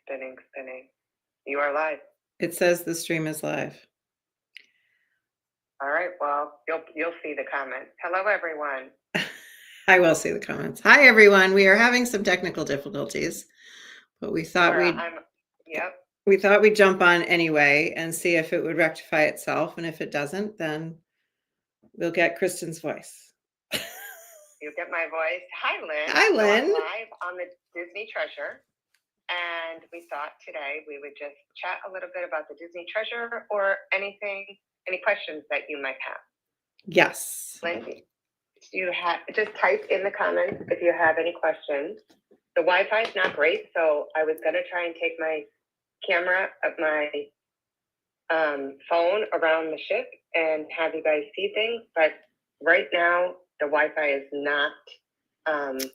Spinning, spinning. You are live. It says the stream is live. All right. Well, you'll see the comments. Hello, everyone. I will see the comments. Hi, everyone. We are having some technical difficulties, but we thought we thought we'd jump on anyway and see if it would rectify itself. And if it doesn't, then we'll get Kristen's voice. You'll get my voice. Hi, Lynn. Hi, Lynn. So I'm live on the Disney Treasure. And we thought today we would just chat a little bit about the Disney Treasure or any questions that you might have. Yes. Lindsay, just type in the comments if you have any questions. The Wi-Fi is not great, so I was going to try and take my camera of my phone around the ship and have you guys see things, but right now the Wi-Fi is not.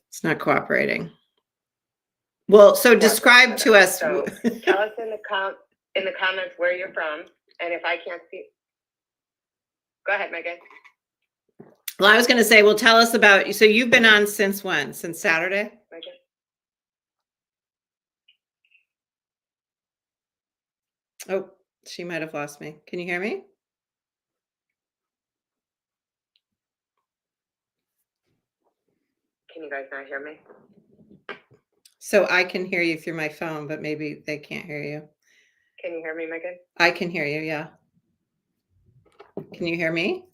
It's not cooperating. Well, so describe to us. So tell us in the comments where you're from, and if I can't see, go ahead, Megan. Well, I was going to say, well, tell us about. So you've been on since when? Since Saturday? Megan. Oh, she might have lost me. Can you hear me? Can you guys not hear me? So I can hear you through my phone, but maybe they can't hear you. Can you hear me, Megan? I can hear you, yeah. Can you hear me?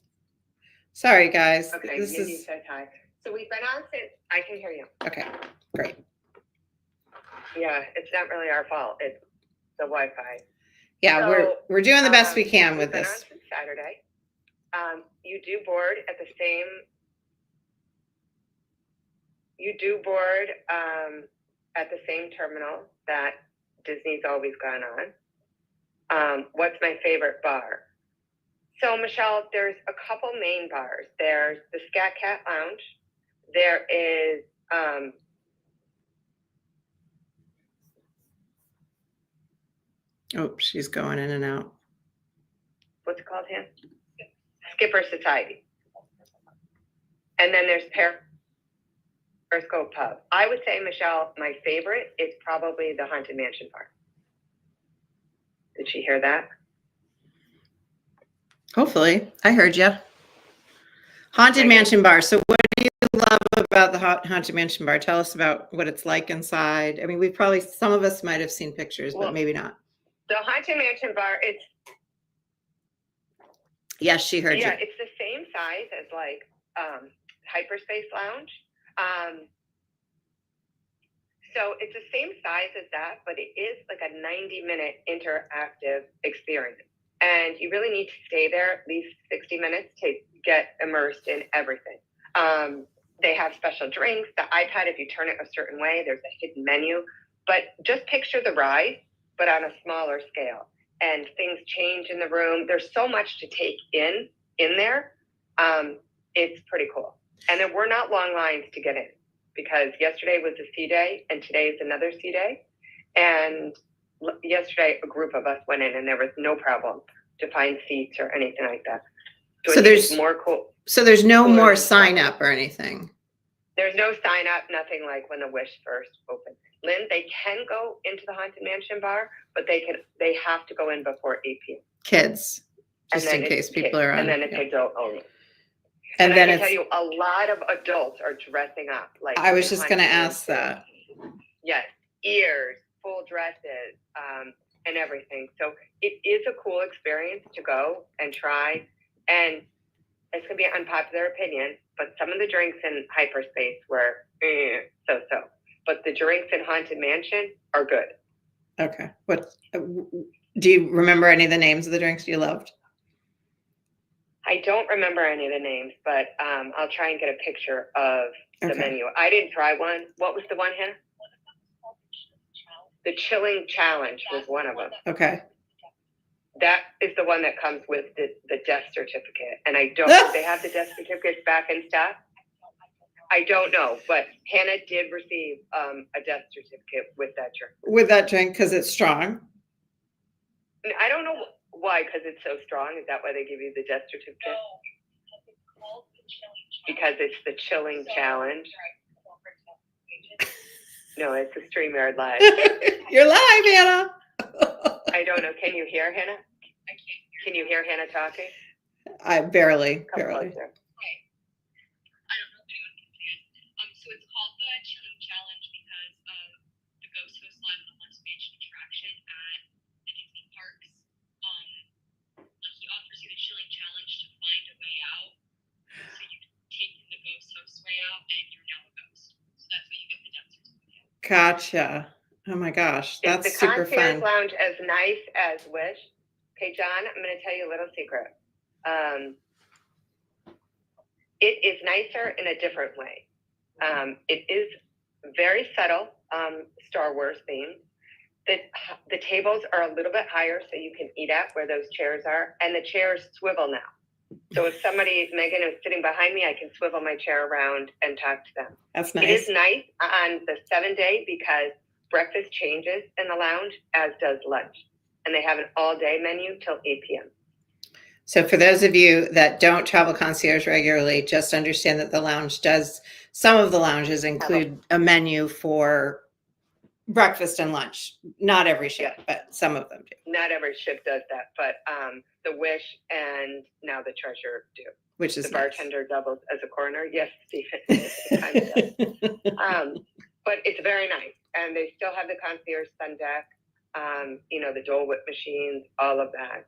Sorry, guys. Okay, you said hi. So we've been on since, I can hear you. Okay, great. Yeah, it's not really our fault. It's the Wi-Fi. Yeah, so, we're doing the best we can with this. On since Saturday. You do board at the same terminal that Disney's always gone on. What's my favorite bar? So, Michelle, there's a couple main bars. There's the Scat Cat Lounge. There is oh, she's going in and out. What's it called here? Skipper Society. And then there's Periscope Pub. I would say, Michelle, my favorite is probably the Haunted Mansion bar. Did she hear that? Hopefully. I heard you. Haunted Mansion bar. So what do you love about the Haunted Mansion bar? Tell us about what it's like inside. I mean, some of us might have seen pictures, but maybe not. The Haunted Mansion bar, yes, she heard you. Yeah, it's the same size as like Hyperspace Lounge. So it's the same size as that, but it is like a 90-minute interactive experience. And you really need to stay there at least 60 minutes to get immersed in everything. They have special drinks. The iPad, if you turn it a certain way, there's a hidden menu. But just picture the ride, but on a smaller scale. And things change in the room. There's so much to take in there. It's pretty cool. And there were not long lines to get in because yesterday was a C day and today is another C day. And yesterday, a group of us went in and there was no problem to find seats or anything like that. So there's more cool. So there's no more sign up or anything. There's no sign up, nothing like when the Wish first opened. Lynn, they can go into the Haunted Mansion bar, but they have to go in before 8 p.m. Kids, just in case people are on. And then it's adult only. And then I can tell you, a lot of adults are dressing up. Like I was just going to ask that. Yes, ears, full dresses, and everything. So it is a cool experience to go and try. And it's going to be an unpopular opinion, but some of the drinks in Hyperspace were so-so. But the drinks in Haunted Mansion are good. Okay. What do you remember any of the names of the drinks you loved? I don't remember any of the names, but I'll try and get a picture of the menu. I didn't try one. What was the one, Hannah? The Chilling Challenge was one of them. Okay. That is the one that comes with the death certificate. And I don't know if they have the death certificates back in stock. I don't know, but Hannah did receive a death certificate with that drink. With that drink, because it's strong? I don't know why, because it's so strong. Is that why they give you the death certificate? Because it's the Chilling Challenge. No, it's a StreamYard Live. You're live, Hannah. I don't know. Can you hear Hannah? I can't hear. Can you hear Hannah talking? I barely. Come closer. I don't know if anyone can see it. So it's called the Chilling Challenge because of the Ghost Host Live on the Lunch Stage attraction at the Disney parks. Like he offers you the Chilling Challenge to find a way out. So you take the Ghost Host's way out, and you're now a ghost. So that's what you get the death certificate. Gotcha. Oh my gosh, that's super fun. Is the Concierge Lounge as nice as Wish? Okay, John, I'm going to tell you a little secret. It is nicer in a different way. It is very subtle, Star Wars themed. The tables are a little bit higher so you can eat at where those chairs are, and the chairs swivel now. So if Megan is sitting behind me, I can swivel my chair around and talk to them. That's nice. It is nice on the 7-day because breakfast changes in the lounge, as does lunch. And they have an all-day menu till 8 p.m. So for those of you that don't travel concierge regularly, just understand that the lounge does, some of the lounges include a menu for breakfast and lunch. Not every ship, but some of them do. Not every ship does that, but the Wish and now the Treasure do. Which is the bartender doubles as a coroner. Yes, Stephen. But it's very nice, and they still have the concierge sun deck. The Dole Whip machines, all of that.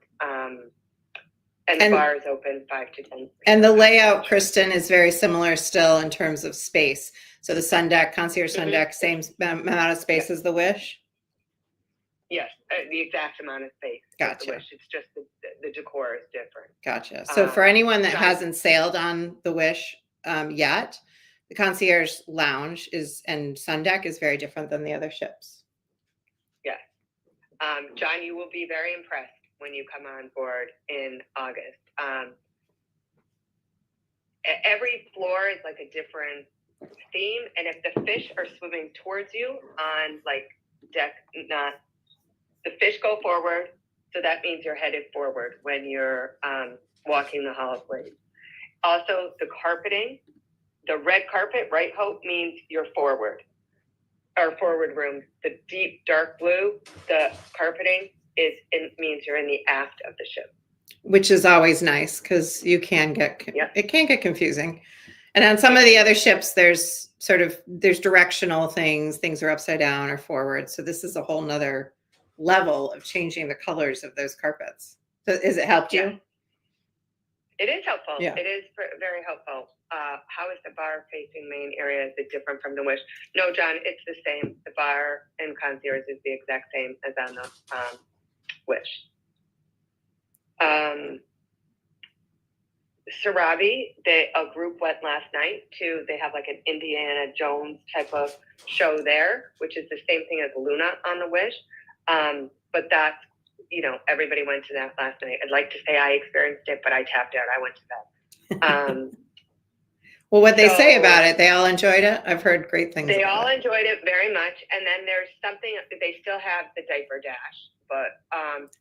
And the bar is open 5 to 10. And the layout, Kristen, is very similar still in terms of space. So the sun deck, concierge sun deck, same amount of space as the Wish? Yes, the exact amount of space. Gotcha. The Wish. It's just the decor is different. Gotcha. So for anyone that hasn't sailed on the Wish yet, the concierge lounge and sun deck is very different than the other ships. Yes. John, you will be very impressed when you come on board in August. Every floor is like a different theme, and if the fish are swimming towards you on like deck, the fish go forward, so that means you're headed forward when you're walking the hallways. Also, the carpeting, the red carpet, right, Hope, means you're forward. Our forward room, the deep dark blue, the carpeting means you're in the aft of the ship, which is always nice because it can get confusing. And on some of the other ships, there's directional things are upside down or forward. So this is a whole nother level of changing the colors of those carpets. So has it helped you? It is helpful. Yeah. It is very helpful. How is the bar facing main area? Is it different from the Wish? No, John, it's the same. The bar and concierge is the exact same as on the Wish. Sarabi, a group went last night they have like an Indiana Jones type of show there, which is the same thing as Luna on the Wish. But that's, everybody went to that last night. I'd like to say I experienced it, but I tapped out. I went to bed. Well, what they say about it, they all enjoyed it. I've heard great things. They all enjoyed it very much. And then there's something, they still have the diaper dash, but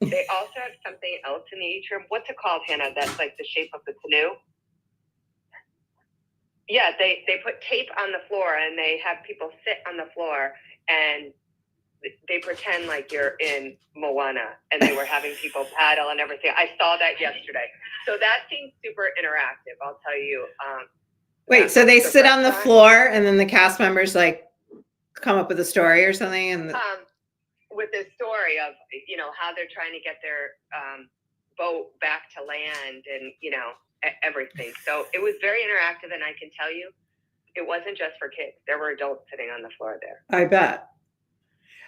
they also have something else in the atrium. What's it called, Hannah? That's like the shape of the canoe. Yeah, they put tape on the floor and they have people sit on the floor and they pretend like you're in Moana, and they were having people paddle and everything. I saw that yesterday. So that seems super interactive, I'll tell you. Wait, so they sit on the floor and then the cast members like come up with a story or something? And with the story of, how they're trying to get their boat back to land and, everything. So it was very interactive, and I can tell you, it wasn't just for kids. There were adults sitting on the floor there. I bet.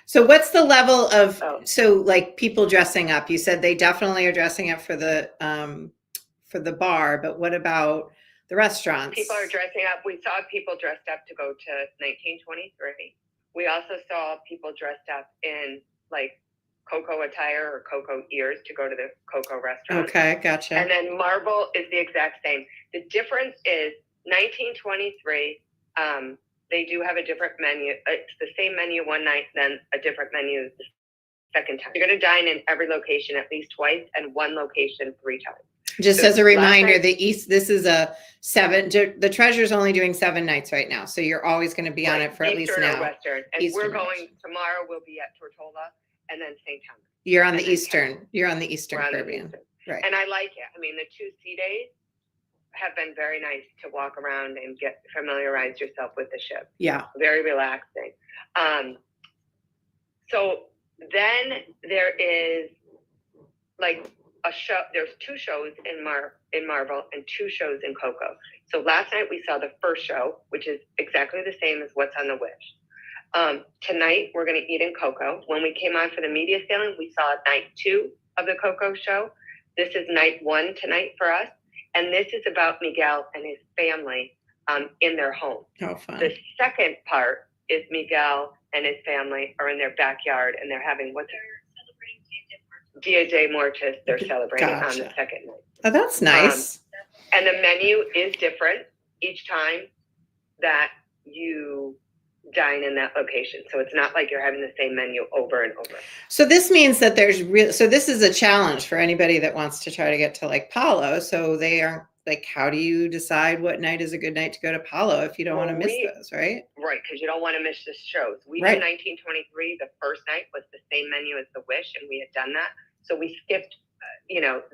So what's the level of, like people dressing up? You said they definitely are dressing up for the bar, but what about the restaurants? People are dressing up. We saw people dressed up to go to 1923. We also saw people dressed up in like Coco attire or Coco ears to go to the Coco restaurant. Okay, gotcha. And then Marvel is the exact same. The difference is 1923, they do have a different menu. It's the same menu one night, then a different menu the second time. You're going to dine in every location at least twice and one location 3 times. Just So as a reminder, night, this is a 7, the Treasure's only doing 7 nights right now. So you're always going to be on it for at least Eastern now. or Western. And Eastern we're going tomorrow, we'll be at Tortola and then St. Thomas. You're on the Eastern. You're on the Eastern Caribbean. Eastern. Right. And I like it. I mean, the 2 sea days have been very nice to walk around and familiarize yourself with the ship. Yeah. Very relaxing. So then there is like a show. There's 2 shows in Marvel and 2 shows in Coco. So last night we saw the first show, which is exactly the same as what's on the Wish. Tonight we're going to eat in Coco. When we came on for the media sailing, we saw night 2 of the Coco show. This is night 1 tonight for us. And this is about Miguel and his family in their home. Oh, fun. The second part is Miguel and his family are in their backyard and they're having Dia de Muertos. They're celebrating on the second night. Oh, that's nice. And the menu is different each time that you dine in that location. So it's not like you're having the same menu over and over. So this means that so this is a challenge for anybody that wants to try to get to like Palo. So they are like, how do you decide what night is a good night to go to Palo if you don't want to miss those, right? Right, because you don't want to miss the shows. We did 1923. The first night was the same menu as the Wish, and we had done that. So we skipped,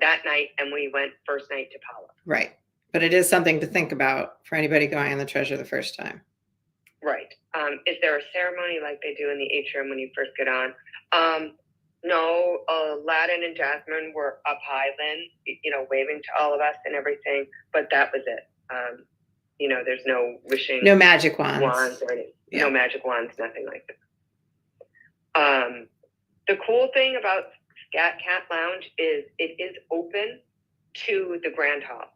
that night, and we went first night to Palo. Right, but it is something to think about for anybody going on the Treasure the first time. Right. Is there a ceremony like they do in the atrium when you first get on? No, Aladdin and Jasmine were up high then, waving to all of us and everything, but that was it. There's no wishing. No magic wands. Or anything. Yeah. No magic wands, nothing like that. The cool thing about Scat Cat Lounge is it is open to the Grand Hall.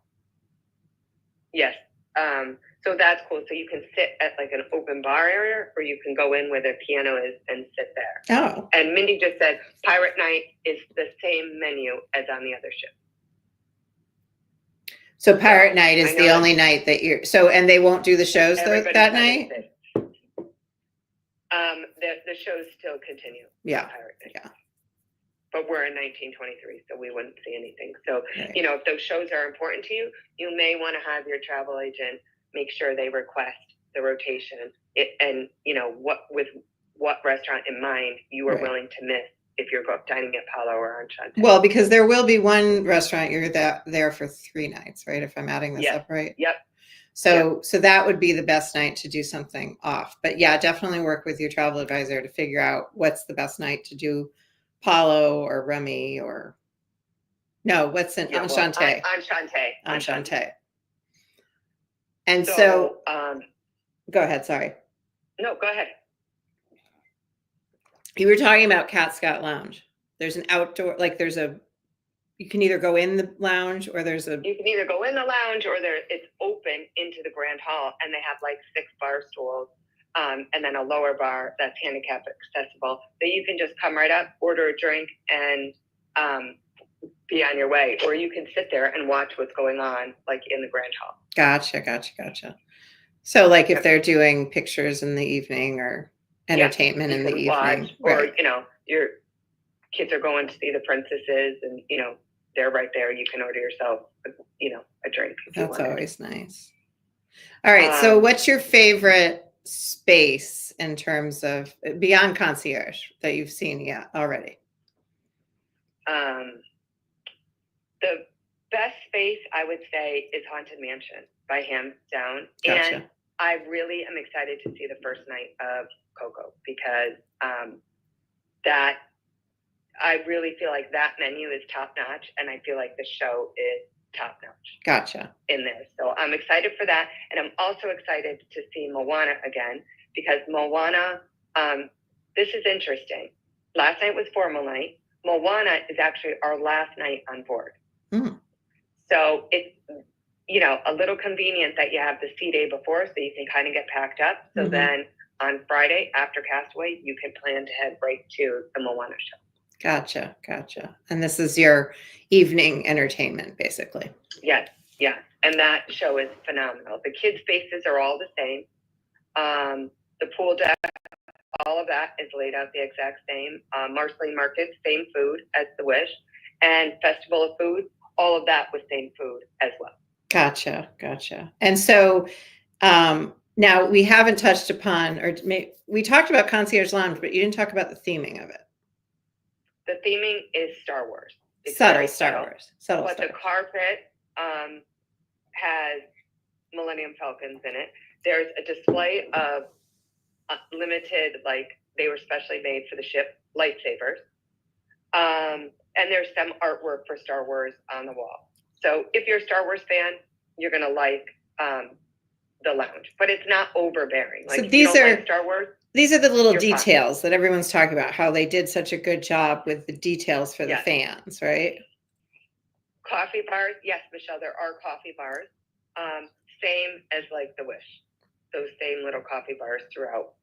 Yes. So that's cool. So you can sit at like an open bar area, or you can go in where the piano is and sit there. Oh. And Mindy just said Pirate Night is the same menu as on the other ship. So Pirate Night is the only night that and they won't do the shows that night? The shows still continue. Yeah. Pirate Night. Yeah. But we're in 1923, so we wouldn't see anything. So, if those shows are important to you, you may want to have your travel agent make sure they request the rotation and with what restaurant in mind you are willing to miss if you're dining at Palo or Enchante. Well, because there will be one restaurant you're there for 3 nights, right? If I'm adding this up right. Yep. So that would be the best night to do something off. But yeah, definitely work with your travel advisor to figure out what's the best night to do Palo or Remy or what's in Enchante. Enchante. And so go ahead. Sorry. No, go ahead. You were talking about Cat Scott Lounge. There's an outdoor, you can either go in the lounge or you can either go in the lounge or it's open into the Grand Hall and they have like 6 bar stools and then a lower bar that's handicap accessible that you can just come right up, order a drink and be on your way, or you can sit there and watch what's going on like in the Grand Hall. Gotcha. So like if they're doing pictures in the evening or entertainment in the evening, or your kids are going to see the princesses and they're right there. You can order yourself a drink. That's always nice. All right. So what's your favorite space in terms of beyond concierge that you've seen already? The best space I would say is Haunted Mansion by hands down. Gotcha. And I really am excited to see the first night of Coco because that I really feel like that menu is top notch, and I feel like the show is top notch. Gotcha. In there, so I'm excited for that, and I'm also excited to see Moana again because Moana. This is interesting. Last night was formal night. Moana is actually our last night on board. Mm. So it's a little convenient that you have the sea day before, so you can kind of get packed up. So then on Friday after Castaway, you can plan to head right to the Moana show. Gotcha. And this is your evening entertainment, basically. Yes. And that show is phenomenal. The kids' faces are all the same. The pool deck, all of that is laid out the exact same. Marceline Market, same food as the Wish. And Festival of Food, all of that with same food as well. Gotcha. And so now we haven't touched upon, we talked about concierge lounge, but you didn't talk about the theming of it. The theming is Star Wars. It's subtle Star Wars. But the carpet has Millennium Falcons in it. There's a display of limited, like they were specially made for the ship, lightsabers. And there's some artwork for Star Wars on the wall. So if you're a Star Wars fan, you're going to like the lounge, but it's not overbearing. Like, so these are like Star Wars. These are the little details that everyone's talking about, how they did such a good job with the details for the fans, right? Coffee bars. Yes, Michelle, there are coffee bars. Same as like the Wish. Those same little coffee bars throughout,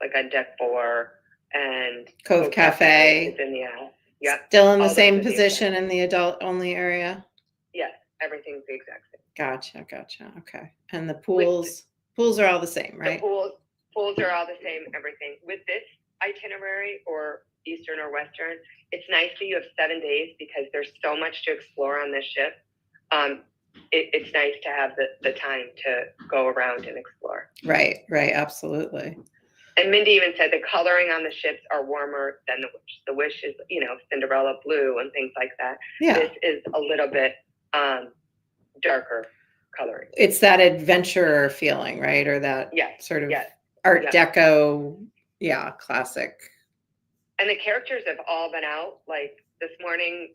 like on deck 4 and Cove Cafe. Is in the aisle. Yeah. Still in the same position in the adult only area? Yes, everything's the exact same. Gotcha. Okay. And the pools are all the same, right? The pools are all the same, everything. With this itinerary or Eastern or Western, it's nice that you have 7 days because there's so much to explore on this ship. It's nice to have the time to go around and explore. Right, absolutely. And Mindy even said the coloring on the ships are warmer than the Wish. The Wish is, Cinderella blue and things like that. Yeah. This is a little bit darker coloring. It's that adventurer feeling, right? Or that sort of Art Deco, classic. And the characters have all been out. Like this morning,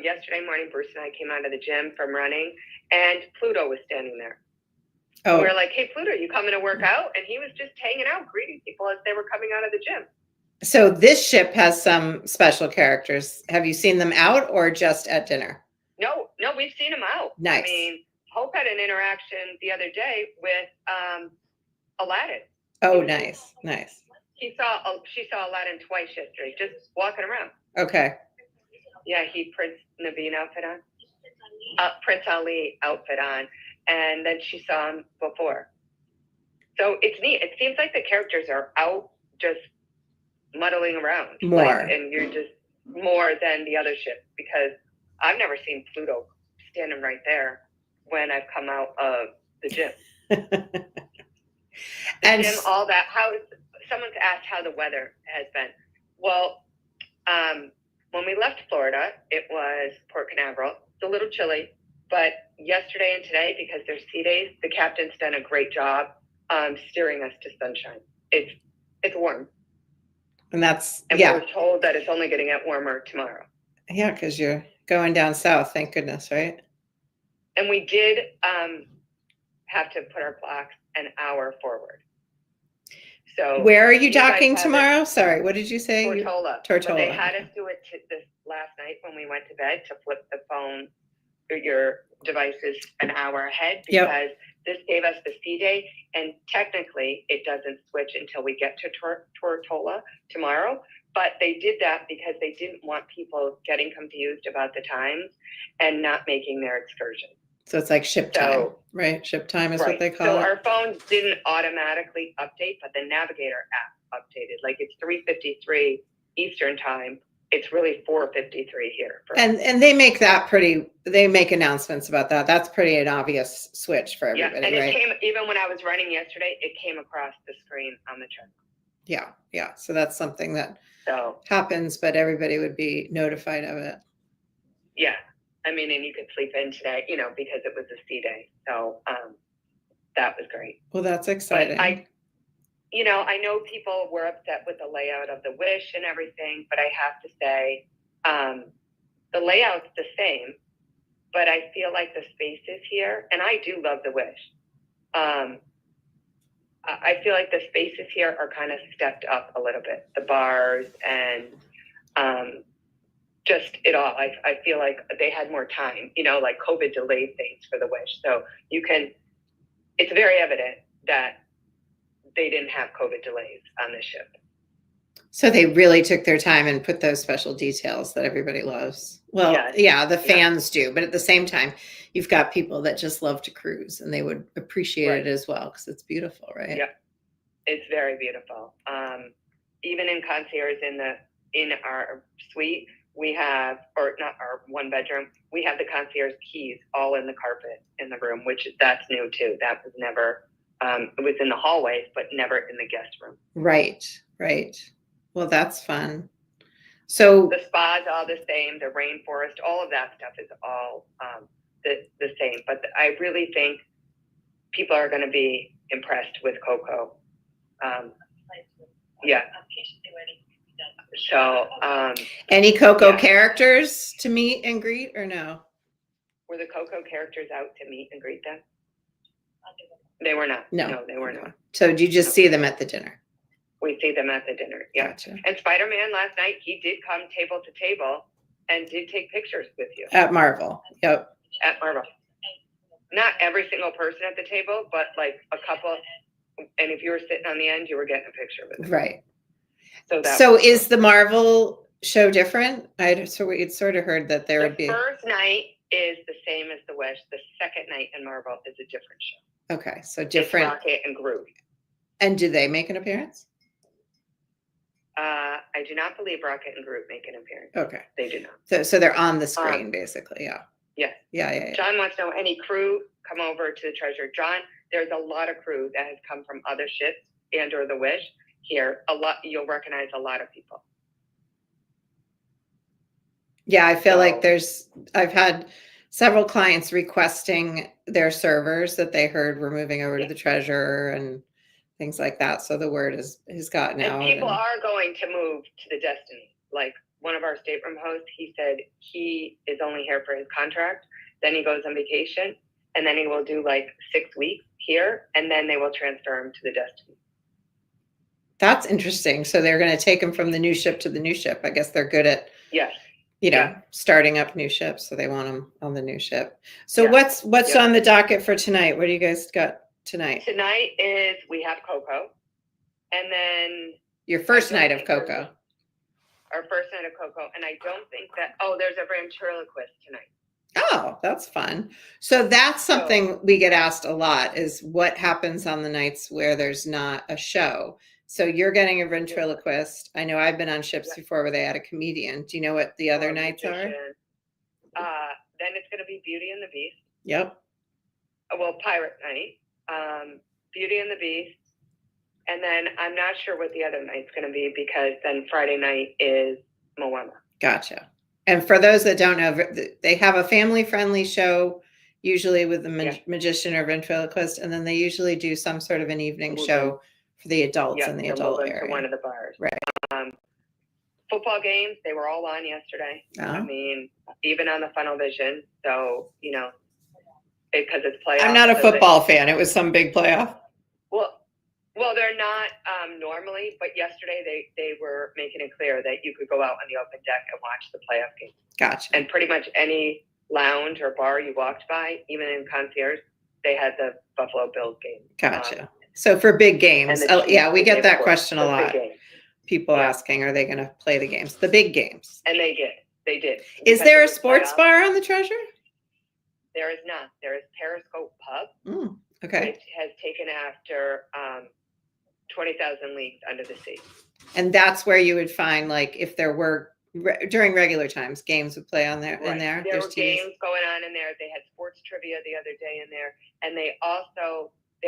yesterday morning, Bruce and I came out of the gym from running, and Pluto was standing there. Oh. We were like, "Hey, Pluto, you coming to work out?" And he was just hanging out, greeting people as they were coming out of the gym. So this ship has some special characters. Have you seen them out or just at dinner? No, we've seen them out. Nice. I mean, Hope had an interaction the other day with Aladdin. Oh, nice. She saw Aladdin twice yesterday, just walking around. Okay. Yeah, he Prince Naveen outfit on. Prince Ali outfit on, and then she saw him before. So it's neat. It seems like the characters are out just muddling around more, and you're just more than the other ships, because I've never seen Pluto standing right there when I've come out of the gym. And gym, all that. Someone's asked how the weather has been. Well, when we left Florida, it was Port Canaveral. It's a little chilly, but yesterday and today, because there's sea days, the captain's done a great job steering us to sunshine. It's warm. And we're told that it's only going to get warmer tomorrow. Yeah, because you're going down south, thank goodness, right? And we did have to put our clocks an hour forward. So where are you docking tomorrow? Sorry, what did you say? Tortola. Tortola. But they had us do it this last night when we went to bed, to flip the phone or your devices an hour ahead, because this gave us the sea day, and technically it doesn't switch until we get to Tortola tomorrow. But they did that because they didn't want people getting confused about the times and not making their excursion. So it's like ship time, right? Ship time is what they call it. So our phones didn't automatically update, but the Navigator app updated. Like it's 3:53 Eastern time. It's really 4:53 here. And they make that they make announcements about that. That's pretty an obvious switch for everybody, and it came, even when I was running yesterday, it came across the screen on the chart. Yeah. So that's something that happens, but everybody would be notified of it. Yeah. I mean, and you could sleep in today, because it was a sea day. So that was great. Well, that's exciting. But I know people were upset with the layout of the Wish and everything, but I have to say the layout's the same, but I feel like the spaces here, and I do love the Wish. I feel like the spaces here are kind of stepped up a little bit. The bars and just it all. I feel like they had more time, like COVID delayed things for the Wish. So it's very evident that they didn't have COVID delays on this ship. So they really took their time and put those special details that everybody loves. Well, the fans do, but at the same time, you've got people that just love to cruise, and they would appreciate it as well, because it's beautiful, right? Yeah, it's very beautiful. Even in concierge in our suite, we have, or not our one bedroom, we have the concierge keys all in the carpet in the room, which that's new too. That was never, it was in the hallways, but never in the guest room. Right. Well, that's fun. So the spa's all the same, the rainforest, all of that stuff is all the same. But I really think people are going to be impressed with Coco. Yeah. So, any Coco characters to meet and greet or no? Were the Coco characters out to meet and greet them? They were not. No, they were not. So did you just see them at the dinner? We see them at the dinner. Yeah. Gotcha. And Spider-Man last night, he did come table to table and did take pictures with you. At Marvel. Yep. At Marvel. Not every single person at the table, but like a couple. And if you were sitting on the end, you were getting a picture with them. Right. So is the Marvel show different? We'd sort of heard that there would be. The first night is the same as the Wish. The second night in Marvel is a different show. Okay, so different. It's Rocket and Groot. And do they make an appearance? I do not believe Rocket and Groot make an appearance. Okay. They do not. So they're on the screen, basically, yeah. Yes. Yeah. John wants to know, any crew come over to the Treasure? John, there's a lot of crew that has come from other ships and or the Wish here. A lot, you'll recognize a lot of people. Yeah, I feel like I've had several clients requesting their servers that they heard were moving over to the Treasure and things like that. So the word has gotten out. And people are going to move to the Destiny. Like one of our stateroom hosts, he said he is only here for his contract. Then he goes on vacation, and then he will do like 6 weeks here, and then they will transfer him to the Destiny. That's interesting. So they're going to take him from the new ship to the new ship. I guess they're good at starting up new ships, so they want him on the new ship. So what's on the docket for tonight? What do you guys got tonight? Tonight is we have Coco, and then your first night of Coco. Our first night of Coco, and I don't think that. Oh, there's a ventriloquist tonight. Oh, that's fun. So that's something we get asked a lot: is what happens on the nights where there's not a show. So you're getting a ventriloquist. I know I've been on ships before where they had a comedian. Do you know what the other nights are? Then it's going to be Beauty and the Beast. Yep. Well, Pirate Night, Beauty and the Beast, and then I'm not sure what the other night's going to be because then Friday night is Moana. Gotcha. And for those that don't know, they have a family-friendly show, usually with the magician or ventriloquist, and then they usually do some sort of an evening show for the adults in the adult area. To one of the bars. Right. Football games, they were all on yesterday. Oh. I mean, even on the Funnel Vision. So, because it's playoff. I'm not a football fan. It was some big playoff. Well, they're not normally, but yesterday they were making it clear that you could go out on the open deck and watch the playoff game. Gotcha. And pretty much any lounge or bar you walked by, even in concierge, they had the Buffalo Bills game. Gotcha. So for big games, we get that question a lot. People asking, are they going to play the games? The big games. And they did. Is there a sports bar on the Treasure? There is not. There is Periscope Pub. Okay. Which has taken after 20,000 Leagues Under the Sea. And that's where you would find, like, if there were during regular times, games would play on there. Right. In there. There were games going on in there. They had sports trivia the other day in there, and they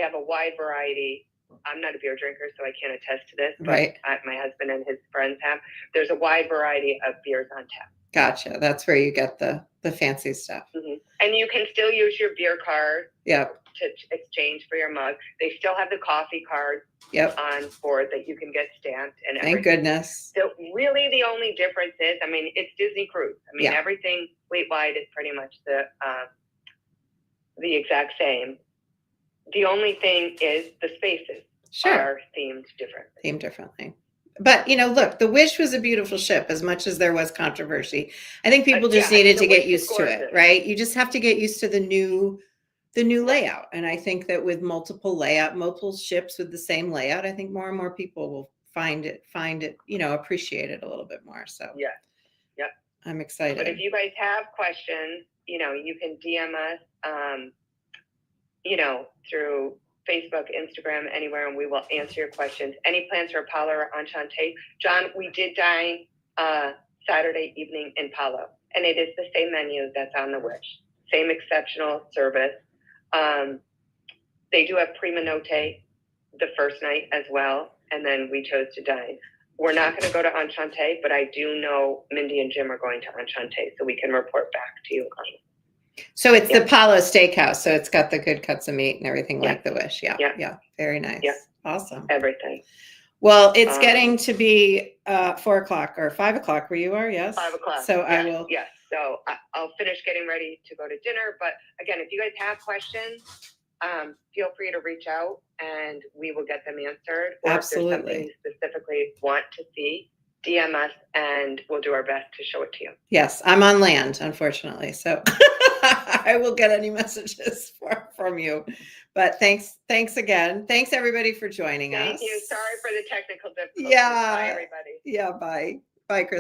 have a wide variety. I'm not a beer drinker, so I can't attest to this, but my husband and his friends have. There's a wide variety of beers on tap. Gotcha. That's where you get the fancy stuff. Mm-hmm. And you can still use your beer card. Yep. To exchange for your mug. They still have the coffee card on board that you can get stamped and everything. Thank goodness. So really the only difference is, I mean, it's Disney Cruise. I mean, everything fleet-wide is pretty much the exact same. The only thing is the spaces are themed differently. But, look, the Wish was a beautiful ship as much as there was controversy. I think people just needed to get used to it, right? You just have to get used to the new layout. And I think that with multiple ships with the same layout, I think more and more people will find it, appreciate it a little bit more. So I'm excited. But if you guys have questions, you can DM us, through Facebook, Instagram, anywhere, and we will answer your questions. Any plans for Apollo or Enchante? John, we did dine Saturday evening in Palo. And it is the same menu that's on the Wish. Same exceptional service. They do have prima notte the first night as well. And then we chose to dine. We're not going to go to Enchante, but I do know Mindy and Jim are going to Enchante, so we can report back to you on it. So it's the Palo Steakhouse. So it's got the good cuts of meat and everything like the Wish. Yeah. Very nice. Awesome. Everything. Well, it's getting to be 4 o'clock or 5 o'clock where you are. Yes. 5 o'clock. So I will. Yes. So I'll finish getting ready to go to dinner. But again, if you guys have questions, feel free to reach out and we will get them answered. Or Absolutely. If there's something you specifically want to see, DM us and we'll do our best to show it to you. Yes, I'm on land, unfortunately. So I will get any messages from you. But thanks again. Thanks everybody for joining us. Thank you. Sorry for the technical difficulties. Yeah. Bye everybody. Yeah, bye. Bye, Chris.